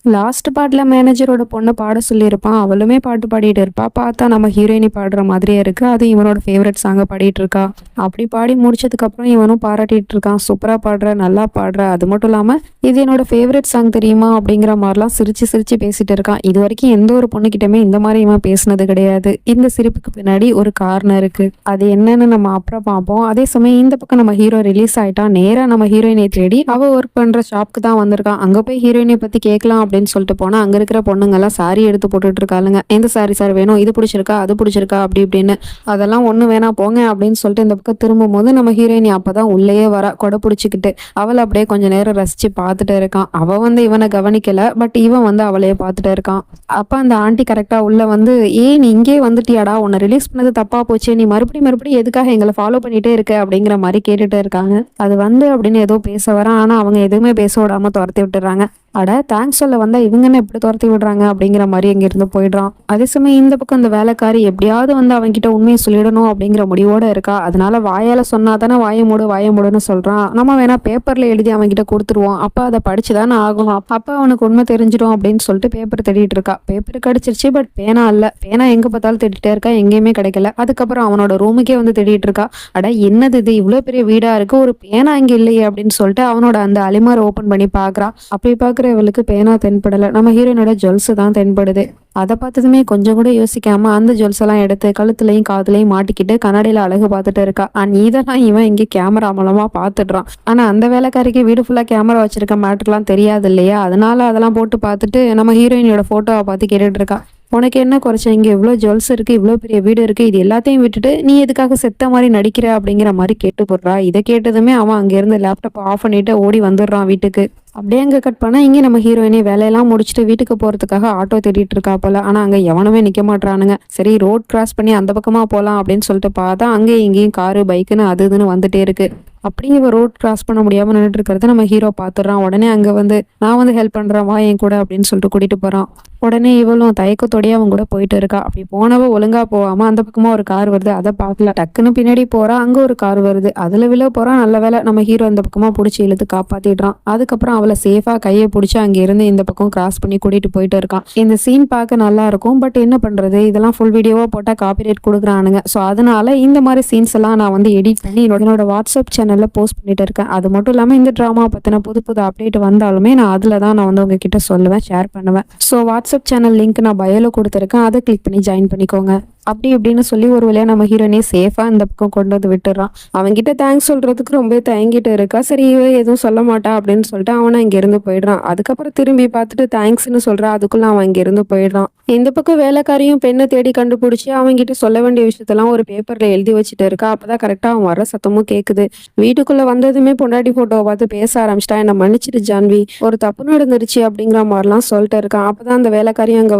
Last பார்ட்ல மேனேஜரோட பொண்ணை பாட சொல்லியிருப்பான். அவளுமே பாட்டு பாடிட்டு இருப்பா. பார்த்தா நம்ம ஹீரோயினி பாடுற மாதிரியே இருக்கு. அது இவனோட ஃபேவரட் சாங்கை பாடிட்டு இருக்கா. அப்படி பாடி முடிச்சதுக்கப்புறம் இவனும் பாராட்டிட்டு இருக்கான். சூப்பரா பாடுற, நல்லா பாடுற, அது மட்டும் இல்லாம இது என்னோட ஃபேவரட் சாங் தெரியுமா அப்படிங்கிற மாதிரிலாம் சிரிச்சு சிரிச்சு பேசிட்டு இருக்கான். இது வரைக்கும் எந்த ஒரு பொண்ணுகிட்டயுமே இந்த மாதிரி இவன் பேசினது கிடையாது. இந்த சிரிப்புக்கு பின்னாடி ஒரு காரணம் இருக்கு. அது என்னன்னு நம்ம அப்புறம் பார்ப்போம். அதே சமயம் இந்த பக்கம் நம்ம ஹீரோ ரிலீஸ் ஆயிட்டான். நேரா நம்ம ஹீரோயினை தேடி அவ ஒர்க் பண்ற ஷாப்க்கு தான் வந்திருக்கான். அங்க போய் ஹீரோயினை பத்தி கேட்கலாம் அப்படின்னு சொல்லிட்டு போனா அங்க இருக்கிற பொண்ணுங்க எல்லாம் சாரி எடுத்து போட்டுட்டு இருக்காளுங்க. எந்த சாரி சார் வேணும், இது பிடிச்சிருக்கா, அது பிடிச்சிருக்கா அப்படி இப்படின்னு. அதெல்லாம் ஒண்ணு வேணா போங்க அப்படின்னு சொல்லிட்டு இந்த பக்கம் திரும்பும் போது நம்ம ஹீரோயினி அப்பதான் உள்ளேயே வரா, கொடை பிடிச்சிக்கிட்டு. அவளை அப்படியே கொஞ்ச நேரம் ரசிச்சு பார்த்துட்டு இருக்கான். அவ இவனை கவனிக்கல, பட் இவன் அவளையே பார்த்துட்டு இருக்கான். அப்ப அந்த ஆண்டி கரெக்டா உள்ள வந்து, நீ இங்கே வந்துட்டியாடா, உன்னை ரிலீஸ் பண்ணது தப்பா போச்சு, நீ மறுபடியும் எதுக்காக எங்களை ஃபாலோ பண்ணிட்டே இருக்க அப்படிங்கிற மாதிரி கேட்டுட்டு இருக்காங்க. அது அப்படின்னு ஏதோ பேச வரான். ஆனா அவங்க எதுவுமே பேச விடாம துரத்தி விட்டுறாங்க. அட தேங்க்ஸ் சொல்ல வந்தா இவங்கன்னு எப்படி துரத்தி விடுறாங்க அப்படிங்கிற மாதிரி அங்க இருந்து போயிடுறான். அதே சமயம் இந்த பக்கம் இந்த வேலைக்காரி எப்படியாவது அவன்கிட்ட உண்மையை சொல்லிடணும் அப்படிங்கிற முடிவோட இருக்கா. அதனால வாயால சொன்னாதானே வாய மூடுன்னு சொல்றான். நம்ம வேணா பேப்பர்ல எழுதி அவன்கிட்ட கொடுத்துருவோம், அப்ப அதை படிச்சுதானே ஆகணும், அப்ப அவனுக்கு உண்மை தெரிஞ்சிடும் அப்படின்னு சொல்லிட்டு பேப்பர் தேடிட்டு இருக்கா. பேப்பர் கிடைச்சிருச்சு, பட் பேனா இல்ல. பேனா எங்க பார்த்தாலும் தேடிட்டே இருக்கா, எங்கேயுமே கிடைக்கல. அதுக்கப்புறம் அவனோட ரூமுக்கே தேடிட்டு இருக்கா. அட என்னது இது, இவ்வளவு பெரிய வீடா இருக்கு, ஒரு பேனா இங்க இல்லையே அப்படின்னு சொல்லிட்டு அவனோட அந்த அலிமாரை ஓபன் பண்ணி பாக்குறா. அப்படி இவளுக்கு பேனா தென்படல. நம்ம ஹீரோனோட ஜுவல்ஸ் தான் தென்படுது. அதை பார்த்ததுமே கொஞ்சம் கூட யோசிக்காம அந்த ஜுவல்ஸ் எல்லாம் எடுத்து கழுத்துலையும் காதுலையும் மாட்டிக்கிட்டு கண்ணாடியில அழகு பார்த்துட்டு இருக்கா. இதெல்லாம் இவன் இங்க கேமரா மூலமா பாத்துடுறான். ஆனா அந்த வேலைக்காரிக்கு வீடு ஃபுல்லா கேமரா வச்சிருக்க மேட்டர்லாம் தெரியாது இல்லையா. அதனால அதெல்லாம் போட்டு பார்த்துட்டு நம்ம ஹீரோயினோட போட்டோவை பார்த்து கேட்டுட்டு இருக்கா. உனக்கு என்ன குறைச்ச, இங்க இவ்வளோ ஜுவல்ஸ் இருக்கு, இவ்வளோ பெரிய வீடு இருக்கு, இது எல்லாத்தையும் விட்டுட்டு நீ எதுக்காக செத்த மாதிரி நடிக்கிற அப்படிங்கிற மாதிரி கேட்டு போடுறா. இதை கேட்டதுமே அவன் அங்கிருந்து லேப்டாப் ஆஃப் பண்ணிட்டு ஓடி வந்துடுறான் வீட்டுக்கு. அப்படியே அங்க கட் பண்ணா இங்க நம்ம ஹீரோயினி வேலையெல்லாம் முடிச்சுட்டு வீட்டுக்கு போறதுக்காக ஆட்டோ தேடிட்டு இருக்கா போல. ஆனா அங்க எவனுமே நிக்க மாட்டானுங்க. சரி ரோட் கிராஸ் பண்ணி அந்த பக்கமா போலாம் அப்படின்னு சொல்லிட்டு பார்த்தா அங்கேயும் இங்கேயும் காரு பைக்குன்னு அது இதுன்னு வந்துட்டே இருக்கு. அப்படியே இவ ரோட் கிராஸ் பண்ண முடியாம நின்றுட்டு இருக்கிறத நம்ம ஹீரோ பாத்துறான். உடனே அங்க நான் ஹெல்ப் பண்றேன் வா என் கூட அப்படின்னு சொல்லிட்டு கூட்டிட்டு போறான். உடனே இவளும் தயக்கத்தோடய அவன் கூட போயிட்டு இருக்கா. அப்படி போனவ ஒழுங்கா போகாம அந்த பக்கமா ஒரு கார் வருது, அதை பார்க்கல. டக்குன்னு பின்னாடி போறா, அங்க ஒரு கார் வருது, அதுல விழ போறா. நல்ல வேலை நம்ம ஹீரோ இந்த பக்கமா பிடிச்சி இழுத்து காப்பாத்திடுறான். அதுக்கப்புறம் அவளை சேஃபா கையை பிடிச்சி அங்க இருந்து இந்த பக்கம் கிராஸ் பண்ணி கூட்டிட்டு போயிட்டு இருக்கான். இந்த சீன் பார்க்க நல்லா இருக்கும், பட் என்ன பண்றது, இதெல்லாம் ஃபுல் வீடியோவா போட்டா காப்பிரைட் கொடுக்குறானுங்க. ஸோ அதனால இந்த மாதிரி சீன்ஸ் எல்லாம் நான் எடிட் பண்ணி என்னோட வாட்ஸ்அப் சேனல்ல போஸ்ட் பண்ணிட்டு இருக்கேன். அது மட்டும் இல்லாம இந்த டிராமா பத்தின புது அப்டேட் வந்தாலுமே நான் அதுல தான் நான் உங்ககிட்ட சொல்லுவேன், ஷேர் பண்ணுவேன். ஸோ வாட்ஸ்அப் சேனல் லிங்க் நான் பயோல கொடுத்துருக்கேன், அதை கிளிக் பண்ணி ஜாயின் பண்ணிக்கோங்க. அப்படி இப்படின்னு சொல்லி ஒரு வழியா நம்ம ஹீரோனே சேஃபா இந்த பக்கம் கொண்டு விட்டுறான். அவன்கிட்ட தேங்க்ஸ் சொல்றதுக்கு ரொம்ப தயங்கிட்டு இருக்கா. சரி இவ எதுவும் சொல்ல மாட்டா அப்படின்னு சொல்லிட்டு அவனை இங்க இருந்து போயிடுறான். அதுக்கப்புறம் திரும்பி பார்த்துட்டு தேங்க்ஸ்ன்னு சொல்றான். அதுக்குள்ள அவன் இங்க இருந்து போயிடுறான். இந்த பக்கம் வேலைக்காரியும் பெண்ணை தேடி கண்டுபிடிச்சி அவன்கிட்ட சொல்ல வேண்டிய விஷயத்தெல்லாம் ஒரு பேப்பர்ல எழுதி வச்சுட்டு இருக்கா. அப்பதான் கரெக்டா அவன் வர சத்தமும் கேக்குது. வீட்டுக்குள்ள வந்ததுமே பொண்டாட்டி போட்டோவை பார்த்து பேச ஆரம்பிச்சிட்டா. என்ன மன்னிச்சிட்டு ஜான்வி, ஒரு தப்பு நடந்துருச்சு அப்படிங்கிற மாதிரிலாம் சொல்லிட்டு இருக்கான். அப்பதான் அந்த வேலைக்காரியும் அங்க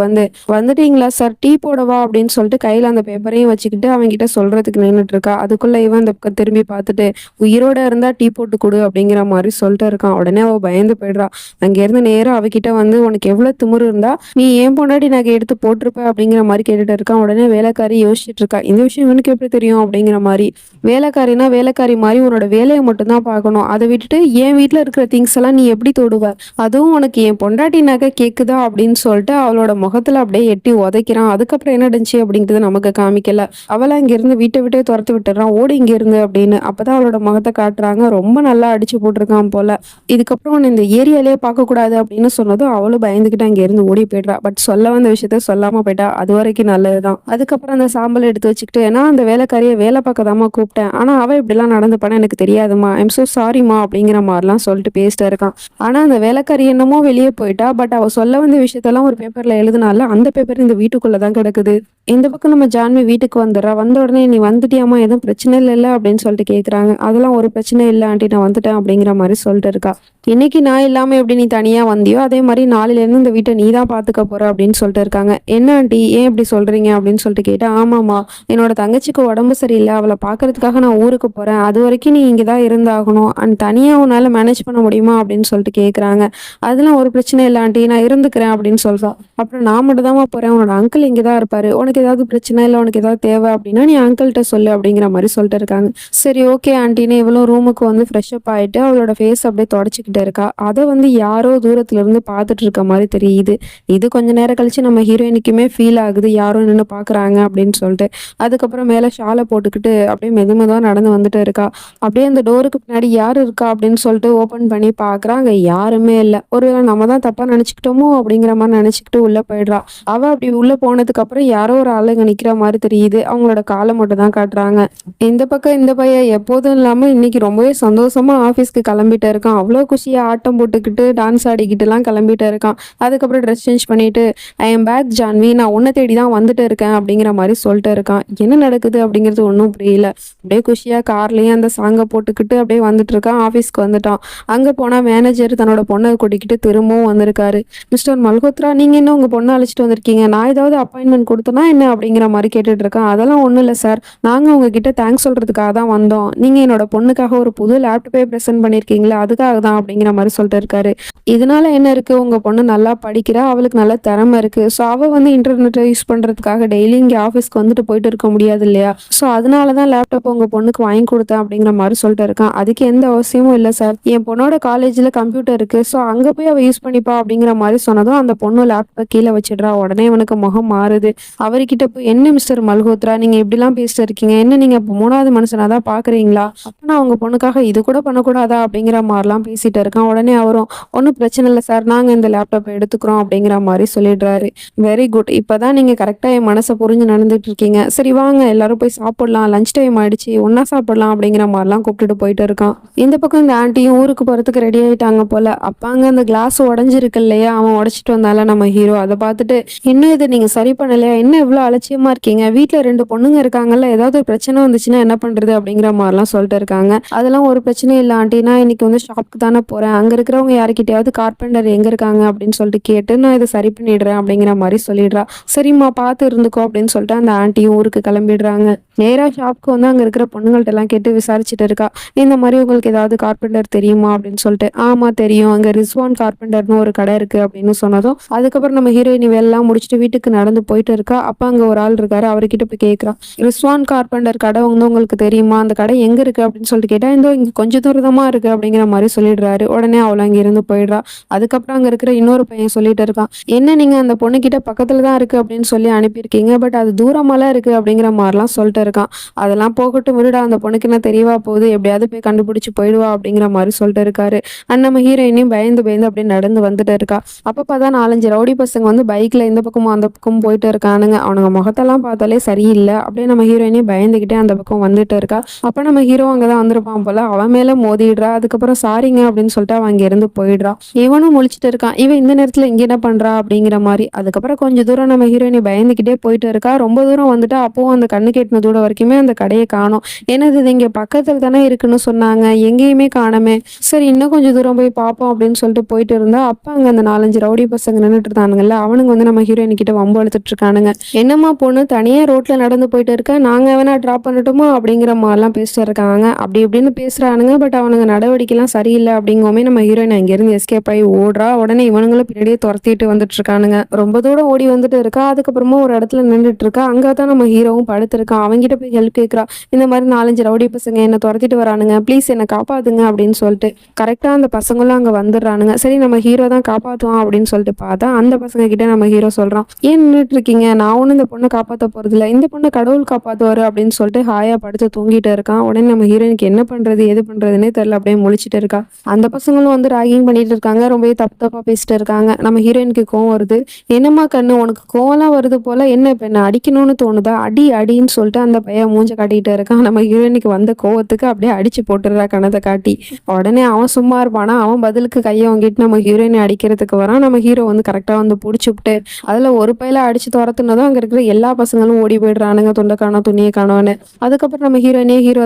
வந்துட்டீங்களா சார், டீ போடவா அப்படின்னு சொல்லிட்டு கையில அந்த பேப்பரையும் வச்சுக்கிட்டு அவன்கிட்ட சொல்றதுக்கு நின்றுட்டு இருக்கா. அதுக்குள்ள இவன் இந்த பக்கம் திரும்பி பார்த்துட்டு உயிரோட இருந்தா டீ போட்டு கொடு அப்படிங்கிற மாதிரி சொல்லிட்டு இருக்கான். உடனே அவ பயந்து போயிடுறா. அங்க இருந்து நேரம் அவகிட்ட உனக்கு எவ்வளவு திமிரு இருந்தா நீ ஏன் பொண்டாட்டி நகை எடுத்து போட்டிருப்ப அப்படிங்கிற மாதிரி கேட்டுட்டு இருக்கான். உடனே வேலைக்காரி யோசிச்சுட்டு இருக்கா, இந்த விஷயம் இவனுக்கு எப்படி தெரியும் அப்படிங்கிற மாதிரி. வேலைக்காரினா வேலைக்காரி மாதிரி உன்னோட வேலையை மட்டும்தான் பார்க்கணும், அதை விட்டுட்டு என் வீட்டுல இருக்கிற திங்ஸ் எல்லாம் நீ எப்படி தொடுவ, அதுவும் உனக்கு என் பொண்டாட்டி நகை கேக்குதா அப்படின்னு சொல்லிட்டு அவளோட முகத்துல அப்படியே எட்டி உதைக்கிறான். அதுக்கப்புறம் என்ன நடந்துச்சு அப்படிங்கிறது நமக்கு காமிக்கல. அவளை இங்க இருந்து வீட்டை விட்டே துரத்து விட்டுறான், ஓடி இங்க இருந்து அப்படின்னு. அப்பதான் அவளோட முகத்தை காட்டுறாங்க. ரொம்ப நல்லா அடிச்சு போட்டிருக்கான் போல. இதுக்கப்புறம் இந்த ஏரியாலே பார்க்க கூடாது அப்படின்னு சொன்னதும் அவளும் பயந்துகிட்டு அங்க இருந்து ஓடி போயிடுறா. பட் சொல்ல வந்த விஷயத்த சொல்லாம போயிட்டா, அது வரைக்கும் நல்லதுதான். அதுக்கப்புறம் அந்த சாம்பல் எடுத்து வச்சுக்கிட்டு, ஏன்னா அந்த வேலைக்காரியை வேலை பார்க்கதாமா கூப்பிட்டேன், ஆனா அவ இப்படிலாம் நடந்துப்பானா எனக்கு தெரியாதுமா, ஐம் சோ சாரிமா அப்படிங்கிற மாதிரிலாம் சொல்லிட்டு பேசிட்டு இருக்கான். ஆனா அந்த வேலைக்காரி என்னமோ வெளியே போயிட்டா. பட் அவ சொல்ல வந்த விஷயத்தெல்லாம் ஒரு பேப்பர்ல எழுதுனால அந்த பேப்பர் இந்த வீட்டுக்குள்ளதான் கிடக்குது. இந்த பக்கம் நம்ம ஜான்வி வீட்டுக்கு வந்துடுறா. வந்த உடனே நீ வந்துட்டியாமா, எதுவும் பிரச்சனை இல்லை அப்படின்னு சொல்லிட்டு கேட்குறாங்க. அதெல்லாம் ஒரு பிரச்சனை இல்லை ஆண்டி, நான் வந்துட்டேன் அப்படிங்கிற மாதிரி சொல்லிட்டு இருக்கா. இன்னைக்கு நான் இல்லாம எப்படி நீ தனியா வந்தியோ அதே மாதிரி நாளையில இருந்து இந்த வீட்டை நீ தான் பாத்துக்க போற அப்படின்னு சொல்லிட்டு இருக்காங்க. என்ன ஆண்டி ஏன் இப்படி சொல்றீங்க அப்படின்னு சொல்லிட்டு கேட்டா, ஆமாமா என்னோட தங்கச்சிக்கு உடம்பு சரியில்லை, அவளை பாக்குறதுக்காக நான் ஊருக்கு போறேன், அது வரைக்கும் நீ இங்கதான் இருந்தாகணும், அண்ட் தனியா உன்னால மேனேஜ் பண்ண முடியுமா அப்படின்னு சொல்லிட்டு கேட்குறாங்க. அதெல்லாம் ஒரு பிரச்சனை இல்லை ஆண்டி, நான் இருந்துக்கிறேன் அப்படின்னு சொல்றான். சொல்றா. அப்புறம் நான் மட்டும் தாம்மா போறேன். உன்னோட அங்கிள் இங்க தான் இருப்பாரு. உனக்கு ஏதாவது பிரச்சனை இல்ல உனக்கு ஏதாவது தேவை அப்படின்னா நீ அங்கிள்ட்ட சொல்லு அப்படிங்கிற மாரி சொல்லிட்டு இருக்காங்க. சரி ஓகே ஆன்ட்டின்னு இவளும் ரூமுக்கு வந்து ஃப்ரெஷ் அப் ஆயிட்டு அவளோட ஃபேஸ் அப்படியே தொடச்சுக்கிட்டு இருக்கா. அத வந்து யாரோ தூரத்துல இருந்து பார்த்துட்டு இருக்க மாரி தெரியுது. இது கொஞ்ச நேரம் கழிச்சு நம்ம ஹீரோயினுக்குமே ஃபீல் ஆகுது. யாரோ நின்னு பார்க்குறாங்க அப்படின்னு சொல்லிட்டு. அதுக்கப்புறம் மேல ஷால போட்டுக்கிட்டு அப்படியே மெதுவா நடந்து வந்துட்டு இருக்கா. அப்படியே அந்த டோருக்கு பின்னாடி யார் இருக்கா அப்படின்னு சொல்லிட்டு ஓப்பன் பண்ணி பார்க்குறா. அங்க யாருமே இல்ல. ஒருவேளை நம்ம தான் தப்பா நெனச்சுக்கிட்டோமோ அப்படிங்கிற மாரி நெனச்சுக்கிட்டு உள்ள போயிடுறா. அவ அப்படி உள்ள போனதுக்கு அப்புறம் யாரோ ஒரு ஆளு அங்க நிக்கிற மாரி தெரியுது. அவங்களோட கால மட்டும் தான் காட்டுறாங்க. இந்த பக்கம் இந்த பையன் எப்போதும் இல்லாம இன்னைக்கு ரொம்பவே சந்தோஷமா ஆஃபீஸ்க்கு கிளம்பிட்டு இருக்கான். அவ்வளோ குஷியா ஆட்டம் போட்டுக்கிட்டு, டான்ஸ் ஆடிக்கிட்டுலாம் கிளம்பிட்டு இருக்கான். அதுக்கப்புறம் ட்ரெஸ் சேஞ்ச் பண்ணிட்டு, "ஐ அம் பேக் ஜான்வி. நான் உன்ன தேடி தான் வந்துட்டு இருக்கேன்" அப்படிங்கிற மாரி சொல்லிட்டு இருக்கான். என்ன நடக்குது அப்படிங்கிறது ஒண்ணும் புரியல. அப்படியே குஷியா கார்லயே அந்த சாங்க போட்டுக்கிட்டு அப்படியே வந்துட்டு இருக்கான். ஆஃபீஸ்க்கு வந்துட்டான். அங்க போனா மேனேஜர் தன்னோட பொண்ண கூட்டிக்கிட்டு திரும்பவும் வந்திருக்காரு. "மிஸ்டர் மல்ஹோத்ரா, நீங்க என்ன உங்க பொண்ண அழைச்சிட்டு வந்திருக்கீங்க? நான் ஏதாவது அப்பாயின்ட்மென்ட் குடுத்தேனா என்ன?" அப்படிங்கிற மாரி கேட்டுட்டு இருக்கான். "அதெல்லாம் ஒண்ணும் இல்ல சார். நாங்க உங்ககிட்ட தேங்க்ஸ் சொல்றதுக்காக தான் வந்தோம். நீங்க என்னோட பொண்ணுக்காக ஒரு புது லேப்டாப்பே பிரசன்ட் பண்ணியிருக்கீங்கல்ல, அதுக்காக தான்" அப்படிங்கிற மாரி சொல்லிட்டு இருக்காரு. "இதனால என்ன இருக்கு? உங்க பொண்ணு நல்லா படிக்கிறா. அவளுக்கு நல்ல திறமை இருக்கு. ஸோ அவ வந்து இன்டர்நெட்ட யூஸ் பண்றதுக்காக டெய்லி இங்க ஆஃபீஸ்க்கு வந்துட்டு போயிட்டு இருக்க முடியாது இல்லையா? ஸோ அதனால தான் லேப்டாப் உங்க பொண்ணுக்கு வாங்கி குடுத்தேன்" அப்படிங்கிற மாரி சொல்லிட்டு இருக்கான். "அதுக்கு எந்த அவசியமும் இல்ல சார். என் பொண்ணோட காலேஜ்ல கம்ப்யூட்டர் இருக்கு. ஸோ அங்க போய் அவ யூஸ் பண்ணிப்பா" அப்படிங்கிற மாரி சொன்னதும் அந்த பொண்ணு லேப்டாப்ப கீழ வச்சிடுறா. உடனே இவனுக்கு முகம் மாறுது. அவர்கிட்ட போய், "என்ன மிஸ்டர் மல்ஹோத்ரா, நீங்க இப்படிலாம் பேசிட்டு இருக்கீங்க. என்ன நீங்க இப்ப 3வது மனுஷனா தான் பார்க்குறீங்களா? அப்ப நான் உங்க பொண்ணுக்காக இது கூட பண்ணக்கூடாதா?" அப்படிங்கிற மாரிலாம் பேசிட்டு இருக்கான். உடனே அவரும், "ஒண்ணும் பிரச்சனை இல்ல சார். நாங்க இந்த லேப்டாப்ப எடுத்துக்கிறோம்" அப்படிங்கிற மாரி சொல்லிடுறாரு. "Very good. இப்பதான் நீங்க கரெக்ட்டா என் மனச புரிஞ்சு நடந்துட்டு இருக்கீங்க. சரி வாங்க எல்லாரும் போய் சாப்பிடலாம். லஞ்ச் டைம் ஆயிடுச்சு. ஒண்ணா சாப்பிடலாம்" அப்படிங்கிற மாரிலாம் கூப்பிட்டுட்டு போயிட்டு இருக்கான். இந்த பக்கம் இந்த ஆன்ட்டியும் ஊருக்கு போறதுக்கு ரெடி ஆயிட்டாங்க போல. அப்ப அங்க அந்த கிளாஸ் உடைஞ்சிருக்கு இல்லையா? அவன் உடைச்சிட்டு வந்தான்ல நம்ம ஹீரோ. அத பார்த்துட்டு, "இன்னும் இத நீங்க சரி பண்ணலையா? என்ன இவ்ளோ அலட்சியமா இருக்கீங்க? வீட்ல 2 பொண்ணுங்க இருக்காங்கல்ல. ஏதாவது ஒரு பிரச்சனை வந்துச்சுன்னா என்ன பண்றது?" அப்படிங்கிற மாரிலாம் சொல்லிட்டு இருக்காங்க. "அதெல்லாம் ஒரு பிரச்சனையும் இல்ல ஆன்ட்டி. நான் இன்னைக்கு வந்து ஷாப்க்கு தானே போறேன். அங்க இருக்கிறவங்க யார்கிட்டயாவது கார்பெண்டர் எங்க இருக்காங்க அப்படின்னு சொல்லிட்டு கேட்டு நான் இத சரி பண்ணிடுறேன்" அப்படிங்கிற மாரி சொல்லிடுறா. "சரிம்மா பார்த்து இருந்துக்கோ" அப்படின்னு சொல்லிட்டு அந்த ஆன்ட்டியும் ஊருக்கு கிளம்பிடுறாங்க. நேரா ஷாப்க்கு வந்து அங்க இருக்கிற பொண்ணுங்கள்ட்ட எல்லாம் கேட்டு விசாரிச்சுட்டு இருக்கா. "இந்த மாரி உங்களுக்கு ஏதாவது கார்பெண்டர் தெரியுமா?" அப்படின்னு சொல்லிட்டு. "ஆமா தெரியும். அங்க ரிஸ்வான் கார்பெண்டர்ன்னு ஒரு கடை இருக்கு" அப்படின்னு சொன்னதும், அதுக்கப்புறம் நம்ம ஹீரோயினி வேலைலாம் முடிச்சுட்டு வீட்டுக்கு நடந்து போயிட்டு இருக்கா. அப்ப அங்க ஒரு ஆள் இருக்காரு. அவர்கிட்ட போய் கேட்கிறா. "ரிஸ்வான் கார்பெண்டர் கடை வந்து உங்களுக்கு தெரியுமா? அந்த கடை எங்க இருக்கு?" அப்படின்னு சொல்லிட்டு கேட்டா, "இதோ இங்க கொஞ்சம் தூரமா இருக்கு" அப்படிங்கிற மாரி சொல்லிடுறாரு. உடனே அவளும் அங்க இருந்து போயிடுறா. அதுக்கப்புறம் அங்க இருக்கிற இன்னொரு பையன் சொல்லிட்டு இருக்கான். "என்ன நீங்க அந்த பொண்ணுகிட்ட பக்கத்துல தான் இருக்கு அப்படின்னு சொல்லி அனுப்பியிருக்கீங்க. பட் அது தூரமாலாம் இருக்கு" அப்படிங்கிற மாரிலாம் சொல்லிட்டு இருக்கான். "அதெல்லாம் போகட்டும் விடுடா. அந்த பொண்ணுக்கு என்ன தெரியவா போகுது? எப்படியாவது போய் கண்டுபிடிச்சு போயிடுவா" அப்படிங்கிற மாரி சொல்லிட்டு இருக்காரு. நம்ம ஹீரோயினியும் பயந்து பயந்து அப்படியே நடந்து வந்துட்டு இருக்கா. அப்ப பார்த்தா 4, 5 ரவுடி பசங்க வந்து பைக்ல இந்த பக்கமும் அந்த பக்கமும் போயிட்டு இருக்கானுங்க. அவனுங்க முகத்தெல்லாம் பார்த்தாலே சரியில்ல. அப்படியே நம்ம ஹீரோயினியும் பயந்துகிட்டே அந்த பக்கம் வந்துட்டு இருக்கா. அப்ப நம்ம ஹீரோ அங்க தான் வந்திருப்பான் போல. அவன் மேல மோதிடுறா. அதுக்கப்புறம் சாரிங்க அப்படின்னு சொல்லிட்டு அவன் அங்க இருந்து போயிடுறா. இவனும் முழிச்சிட்டு இருக்கான். இவன் இந்த நேரத்துல இங்க என்ன பண்றா அப்படிங்கிற மாரி. அதுக்கப்புறம் கொஞ்சம் தூரம் நம்ம ஹீரோயினி பயந்துகிட்டே போயிட்டு இருக்கா. ரொம்ப தூரம் வந்துட்டா. அப்பவும் அந்த கண்ணுக்கு எட்டுன தூரம் வரைக்குமே அந்த கடைய காணோம். "என்னது இது இங்க பக்கத்துல தானே இருக்குன்னு சொன்னாங்க. எங்கேயுமே காணோமே. சரி இன்னும் கொஞ்சம் தூரம் போய் பார்ப்போம்" அப்படின்னு சொல்லிட்டு போயிட்டு இருந்தா, அப்ப அங்க அந்த 4, 5 ரவுடி பசங்க நின்னுட்டு இருந்தானுங்கல்ல, அவனுங்க வந்து நம்ம ஹீரோயின் கிட்ட வம்பு இழுத்துட்டு இருக்கானுங்க. "என்னம்மா பொண்ணு தனியா ரோட்ல நடந்து போயிட்டு இருக்க? நாங்க வேணா டிராப் பண்ணட்டுமா?" அப்படிங்கிற மாரிலாம் பேசிட்டு இருக்காங்க. அப்படி இப்படின்னு பேசுறானுங்க. பட் அவனுங்க நடவடிக்கைலாம் சரியில்ல அப்படிங்கவுமே நம்ம ஹீரோயின் அங்கிருந்து எஸ்கேப் ஆகி ஓடுறா. உடனே இவனுங்களும் பின்னாடியே துரத்திட்டு வந்துட்டு இருக்கானுங்க. ரொம்ப தூரம் ஓடி வந்துட்டு இருக்கா. அதுக்கப்புறமா ஒரு இடத்துல நின்னுட்டு இருக்கா. அங்க தான் நம்ம ஹீரோவும் படுத்திருக்கான். அவன்கிட்ட போய் ஹெல்ப் கேட்கிறா. "இந்த மாதிரி 4, 5 ரவுடி பசங்க என்ன துரத்திட்டு வரானுங்க. ப்ளீஸ் என்ன காப்பாத்துங்க" அப்படின்னு சொல்லிட்டு. கரெக்டா அந்த பசங்களும் அங்க வந்துடுறானுங்க. சரி நம்ம ஹீரோ தான் காப்பாத்துவான் அப்படின்னு சொல்லிட்டு பார்த்தா, அந்த பசங்க கிட்ட நம்ம ஹீரோ சொல்றான். "ஏன் நின்னுட்டு இருக்கீங்க? நான் ஒண்ணும் இந்த பொண்ண காப்பாத்த போறதில்ல. இந்த பொண்ண கடவுள் காப்பாத்துவாரு" அப்படின்னு சொல்லிட்டு ஹாயா படுத்து தூங்கிட்டு இருக்கான். உடனே நம்ம ஹீரோயினுக்கு என்ன பண்றது, எது பண்றதுன்னே தெரியல. அப்படியே முழிச்சிட்டு இருக்கா. அந்த பசங்களும் வந்து ராகிங் பண்ணிட்டு இருக்காங்க. ரொம்பவே தப்பு தப்பா பேசிட்டு இருக்காங்க. நம்ம ஹீரோயினுக்கு கோவம் வருது. "என்னம்மா கண்ணு, உனக்கு கோவம்லாம் வருது போல. என்ன இப்ப என்ன அடிக்கணும்னு தோணுதா? அடி அடின்னு" சொல்லிட்டு அந்த பையன் மூஞ்ச காட்டிட்டு இருக்கான். நம்ம ஹீரோயினுக்கு வந்த கோவத்துக்கு அப்படியே அடிச்சு போட்டுறா கண்ணத்தை காட்டி. உடனே அவன் சும்மா இருப்பானா, அவன் பதிலுக்கு கையை வாங்கிட்டு நம்ம ஹீரோயினை அடிக்கிறதுக்கு வரான். நம்ம ஹீரோ வந்து கரெக்டா வந்து புடிச்சுப்புட்டு, அதுல ஒரு பையில அடிச்சு துரத்துனதும் அங்க இருக்கிற எல்லா பசங்களும் ஓடி போயிடுறானுங்க. துண்டை காணோம் துணியை காணோன்னு. அதுக்கப்புறம் நம்ம ஹீரோ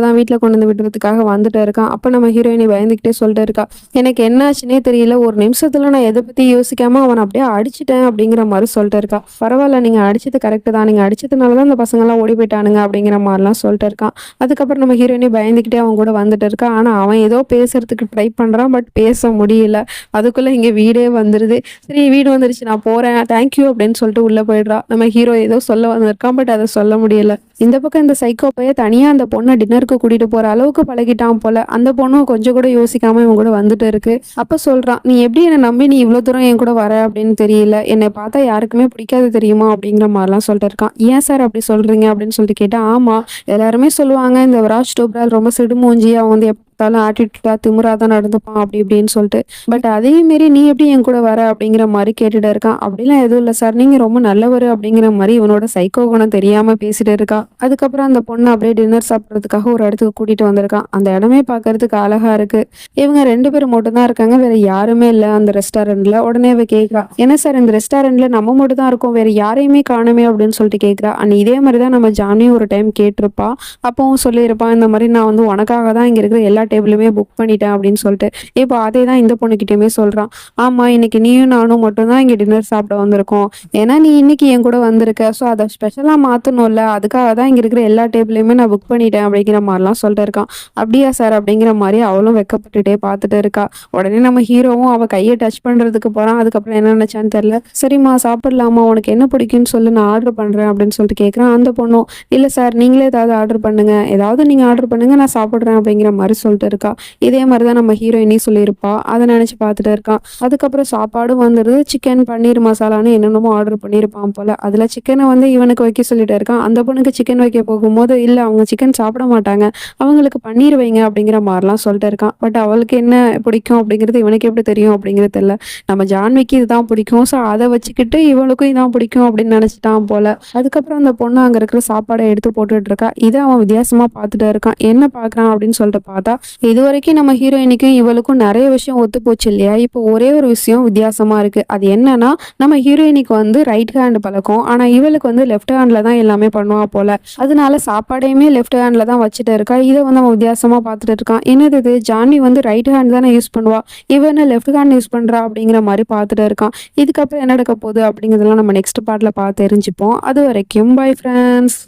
தான் வீட்டுல கொண்டு வந்து விடுறதுக்காக வந்துட்டு இருக்கான். அப்ப நம்ம ஹீரோயினி பயந்துகிட்டே சொல்லிட்டு இருக்கா. "எனக்கு என்ன ஆச்சுன்னே தெரியல. ஒரு நிமிஷத்துல நான் எதை பத்தி யோசிக்காம அவனை அப்படியே அடிச்சிட்டேன்" அப்படிங்கிற மாதிரி சொல்லிட்டு இருக்கா. "பரவாயில்ல, நீங்க அடிச்சது கரெக்ட் தான். நீங்க அடிச்சதுனாலதான் அந்த பசங்க எல்லாம் ஓடி போயிட்டானுங்க" அப்படிங்கிற மாதிரிலாம் சொல்லிட்டு இருக்கான். அதுக்கப்புறம் நம்ம ஹீரோயினி பயந்துகிட்டே அவன் கூட வந்துட்டு இருக்கா. ஆனா அவன் ஏதோ பேசுறதுக்கு ட்ரை பண்றான். பட் பேச முடியல. அதுக்குள்ள இங்க வீடே வந்துருது. சரி வீடு வந்து வந்துருச்சு நான் போறேன் தேங்க்யூ அப்படின்னு சொல்லிட்டு உள்ள போயிடுறா. நம்ம ஹீரோ ஏதோ சொல்ல வந்திருக்கான், பட் அதை சொல்ல முடியல. இந்த பக்கம் இந்த சைக்கோ பைய தனியா அந்த பொண்ணை டின்னருக்கு கூட்டிட்டு போற அளவுக்கு பழகிட்டான் போல. அந்த பொண்ணும் கொஞ்சம் கூட யோசிக்காம இவன் கூட வந்துட்டு இருக்கு. அப்ப சொல்றான், நீ எப்படி என்னை நம்பி நீ இவ்வளவு தூரம் என் கூட வர அப்படின்னு தெரியல, என்னை பார்த்தா யாருக்குமே பிடிக்காது தெரியுமா அப்படிங்கிற மாதிரிலாம் சொல்லிட்டு இருக்கான். ஏன் சார் அப்படி சொல்றீங்க அப்படின்னு சொல்லிட்டு கேட்டா, ஆமா எல்லாருமே சொல்லுவாங்க இந்த விராஜ் டோப்ரால் ரொம்ப சிடுமூஞ்சி, அவன் வந்து பார்த்தாலும் ஆட்டிடியூடா திமிரா தான் நடந்துப்பான் அப்படி இப்படின்னு சொல்லிட்டு. பட் அதே மாரி நீ எப்படி என் கூட வர அப்படிங்கிற மாதிரி கேட்டுட்டு இருக்கான். அப்படிலாம் எதுவும் இல்லை சார், நீங்க ரொம்ப நல்லவர் அப்படிங்கிற மாதிரி இவனோட சைக்கோ குணம் தெரியாம பேசிட்டு இருக்கா. அதுக்கப்புறம் அந்த பொண்ணு அப்படியே டின்னர் சாப்பிட்றதுக்காக ஒரு இடத்துக்கு கூட்டிட்டு வந்திருக்கான். அந்த இடமே பார்க்கறதுக்கு அழகா இருக்கு. இவங்க 2 பேரும் மட்டும் தான் இருக்காங்க, வேற யாருமே இல்லை அந்த ரெஸ்டாரண்ட்ல. உடனே அவ கேட்கறா, என்ன சார் இந்த ரெஸ்டாரண்ட்ல நம்ம மட்டும் தான் இருக்கோம், வேற யாரையுமே காணுமே அப்படின்னு சொல்லிட்டு கேட்கறா. அண்ட் இதே மாதிரி தான் நம்ம ஜானியும் ஒரு டைம் கேட்டிருப்பா. அப்பவும் சொல்லியிருப்பான், இந்த மாதிரி நான் வந்து உனக்காக தான் இங்க இருக்கிற எல்லா டேபிளுமே புக் பண்ணிட்டேன் அப்படின்னு சொல்லிட்டு. இப்போ அதே தான் இந்த பொண்ணுகிட்டயுமே சொல்றான். ஆமா இன்னைக்கு நீயும் நானும் மட்டும் தான் இங்க டின்னர் சாப்பிட வந்திருக்கோம், ஏன்னா நீ இன்னைக்கு என் கூட வந்திருக்க, ஸோ அதை ஸ்பெஷலா மாத்தணும்ல, அதுக்காக தான் இங்க இருக்கிற எல்லா டேபிளையுமே நான் புக் பண்ணிட்டேன் அப்படிங்கிற மாதிரிலாம் சொல்லிட்டு இருக்கான். அப்படியா சார் அப்படிங்கிற மாதிரி அவளும் வெக்கப்பட்டுட்டே பார்த்துட்டு இருக்கா. உடனே நம்ம ஹீரோவும் அவ கையை டச் பண்றதுக்கு போறான். அதுக்கப்புறம் என்ன நினைச்சான்னு தெரியல. சரிம்மா சாப்பிடலாமா, உனக்கு என்ன பிடிக்கும்னு சொல்லு நான் ஆர்டர் பண்றேன் அப்படின்னு சொல்லிட்டு கேட்கறான். அந்த பொண்ணும் இல்ல சார் நீங்களே ஏதாவது ஆர்டர் பண்ணுங்க, ஏதாவது நீங்க ஆர்டர் பண்ணுங்க நான் சாப்பிடுறேன் அப்படிங்கிற மாதிரி சொல்லிட்டு இருக்கா. இதே மாதிரிதான் நம்ம ஹீரோயினி சொல்லியிருப்பா. அதை நினைச்சு பார்த்துட்டு இருக்கான். அதுக்கப்புறம் சாப்பாடும் வந்துருது. சிக்கன் பன்னீர் மசாலான்னு என்னென்னமோ ஆர்டர் பண்ணியிருப்பான் போல. அதுல சிக்கனை வந்து இவனுக்கு வைக்க சொல்லிட்டு இருக்கான். அந்த பொண்ணுக்கு சிக்கன் வைக்க போகும்போது இல்ல அவங்க சிக்கன் சாப்பிட மாட்டாங்க, அவங்களுக்கு பன்னீர் வைங்க அப்படிங்கிற மாதிரிலாம் சொல்லிட்டு இருக்கான். பட் அவளுக்கு என்ன பிடிக்கும் அப்படிங்கிறது இவனுக்கு எப்படி தெரியும் அப்படிங்கிறது தெரியல. நம்ம ஜான்விக்கு இதுதான் பிடிக்கும், ஸோ அதை வச்சுக்கிட்டு இவளுக்கும் இதான் பிடிக்கும் அப்படின்னு நினைச்சிட்டான் போல. அதுக்கப்புறம் அந்த பொண்ணு அங்க இருக்கிற சாப்பாடை எடுத்து போட்டுட்டு இருக்கா. இதை அவன் வித்தியாசமா பார்த்துட்டு இருக்கான். என்ன பார்க்கறான் அப்படின்னு சொல்லிட்டு பார்த்தா, இது வரைக்கும் நம்ம ஹீரோயினுக்கும் இவளுக்கும் நிறைய விஷயம் ஒத்து போச்சு இல்லையா. இப்போ ஒரே ஒரு விஷயம் வித்தியாசமா இருக்கு. அது என்னன்னா, நம்ம ஹீரோயினுக்கு வந்து ரைட் ஹேண்ட் பழக்கம், ஆனா இவளுக்கு வந்து லெஃப்ட் ஹேண்ட்ல தான் எல்லாமே பண்ணுவா போல. அதனால சாப்பாடையுமே லெஃப்ட் ஹேண்ட்ல தான் வச்சுட்டு இருக்கா. இதை வந்து அவன் வித்தியாசமா பார்த்துட்டு இருக்கான். என்னது இது, ஜான்வி வந்து ரைட் ஹேண்ட் தானே யூஸ் பண்ணுவா, இவன் லெஃப்ட் ஹேண்ட் யூஸ் பண்றா அப்படிங்கிற மாதிரி பார்த்துட்டு இருக்கான். இதுக்கப்புறம் என்ன நடக்க போகுது அப்படிங்கிறதெல்லாம் நம்ம நெக்ஸ்ட் பார்ட்ல பார்த்து தெரிஞ்சுப்போம். அது வரைக்கும் பை ஃப்ரெண்ட்ஸ்.